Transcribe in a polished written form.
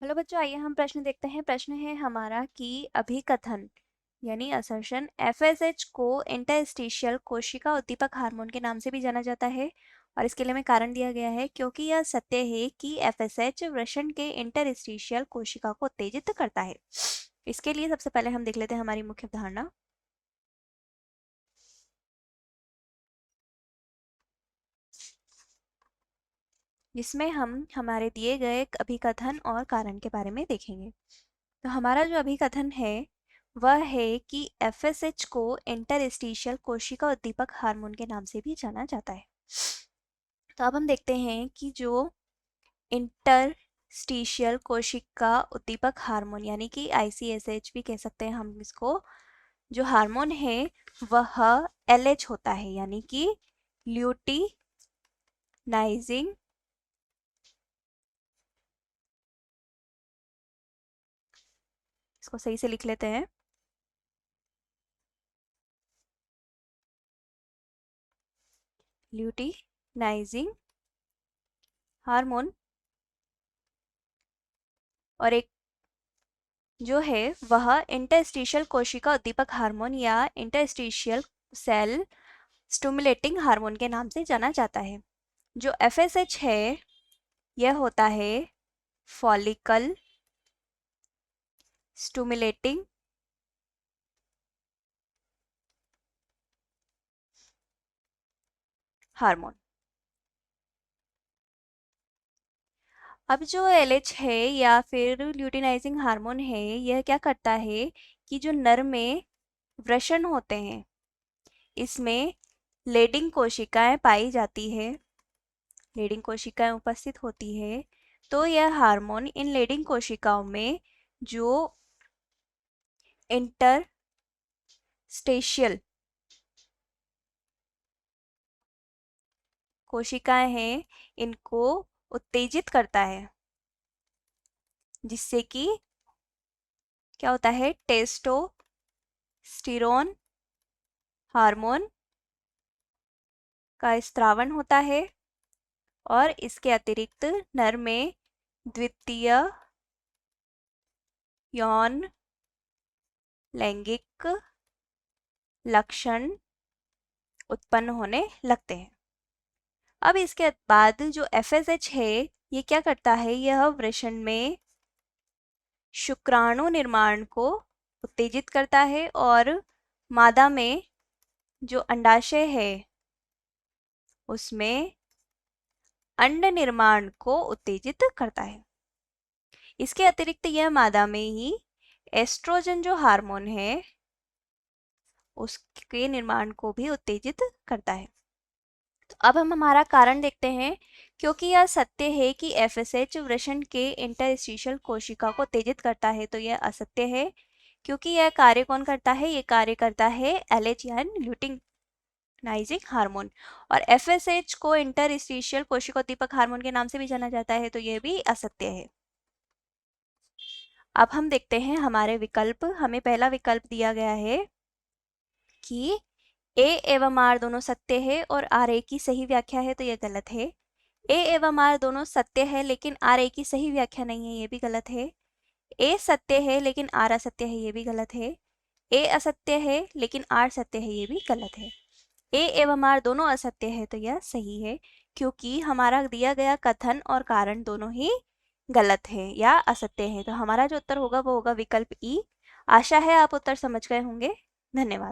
Hello बच्चों, आइए हम प्रश्न देखते हैं। प्रश्न है हमारा कि अभिकथन यानी असर्शन FSH को इंटरस्टिशियल कोशिका उद्दीपक हार्मोन के नाम से भी जाना जाता है और इसके लिए हमें कारण दिया गया है क्योंकि यह सत्य है कि FSH वृषण के इंटरस्टिशियल कोशिका को उत्तेजित करता है। इसके लिए सबसे पहले हम देख लेते हैं हमारी मुख्य धारणा। जिसमें हम हमारे दिए गए अभिकथन और कारण के बारे में देखेंगे। तो हमारा जो अभिकथन है वह है कि FSH को इंटरस्टिशियल कोशिका उद्दीपक हार्मोन के नाम से भी जाना जाता है। तो अब हम देखते हैं कि जो इंटरस्टिशियल कोशिका उद्दीपक हार्मोन यानी कि ICSH भी कह सकते हैं हम इसको, जो हार्मोन है वह LH होता है यानी कि ल्यूटिनाइजिंग इसको सही से लिख लेते हैं, ल्यूटिनाइजिंग हार्मोन। और एक जो है वह इंटरस्टिशियल कोशिका उद्दीपक हार्मोन या इंटरस्टिशियल सेल स्टिमुलेटिंग हार्मोन के नाम से जाना जाता है। जो FSH है यह होता है फॉलिकल स्टिमुलेटिंग हार्मोन। अब जो LH है या फिर ल्यूटिनाइजिंग हार्मोन है, यह क्या करता है कि जो नर में वृषण होते हैं इसमें लेडिंग कोशिकाएं पाई जाती है, लेडिंग कोशिकाएं उपस्थित होती है, तो यह हार्मोन इन लेडिंग कोशिकाओं में जो इंटरस्टेशियल कोशिकाएं हैं इनको उत्तेजित करता है, जिससे कि क्या होता है टेस्टोस्टेरोन हार्मोन का स्त्रावण होता है और इसके अतिरिक्त नर में द्वितीय यौन लैंगिक लक्षण उत्पन्न होने लगते हैं। अब इसके बाद जो FSH है ये क्या करता है, यह वृषण में शुक्राणु निर्माण को उत्तेजित करता है और मादा में जो अंडाशय है उसमें अंड निर्माण को उत्तेजित करता है। इसके अतिरिक्त यह मादा में ही एस्ट्रोजन जो हार्मोन है उसके निर्माण को भी उत्तेजित करता है। तो अब हम हमारा कारण देखते हैं। क्योंकि यह सत्य है कि FSH वृषण के इंटरस्टिशियल कोशिका को उत्तेजित करता है, तो यह असत्य है क्योंकि यह कार्य कौन करता है, ये कार्य करता है LH यानी ल्यूटिनाइजिंग हार्मोन। और FSH को इंटरस्टिशियल कोशिका उद्दीपक हार्मोन के नाम से भी जाना जाता है, तो यह भी असत्य है। अब हम देखते हैं हमारे विकल्प। हमें पहला विकल्प दिया गया है कि A एवं R दोनों सत्य है और R A की सही व्याख्या है, तो यह गलत है। A एवं R दोनों सत्य है लेकिन R A की सही व्याख्या नहीं है, ये भी गलत है। A सत्य है लेकिन R असत्य है, ये भी गलत है। A असत्य है लेकिन R सत्य है, ये भी गलत है। A एवं R दोनों असत्य है, तो यह सही है क्योंकि हमारा दिया गया कथन और कारण दोनों ही गलत है या असत्य है। तो हमारा जो उत्तर होगा वो होगा विकल्प E। आशा है आप उत्तर समझ गए होंगे। धन्यवाद।